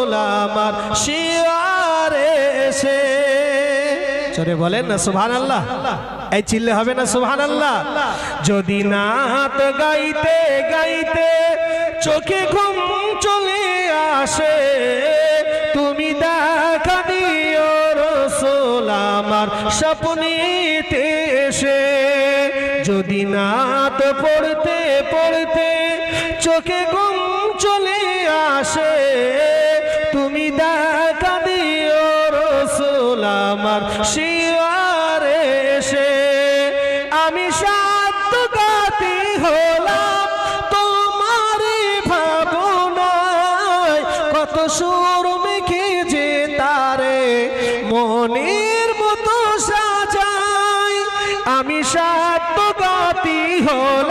রাসূল আমার শিয়ারে এসে। জোরে বলেন না সুবহানাল্লাহ। এই চিল্লে হবে না সুবহানাল্লাহ। যদি নাত গাইতে গাইতে চোখে ঘুম চলে আসে, তুমি দেখা দিও রাসূল আমার স্বপ্নেতে এসে। যদি নাত পড়তে পড়তে চোখে ঘুম চলে আসে, তুমি দেখা দিও রাসূল আমার শিয়ারে এসে। আমি সাত গাতি হলাম তোমারই ভাবনায়, কত সুর মেখে যে তারে মনের মতো সাজাই। আমি সাত গাতি হলাম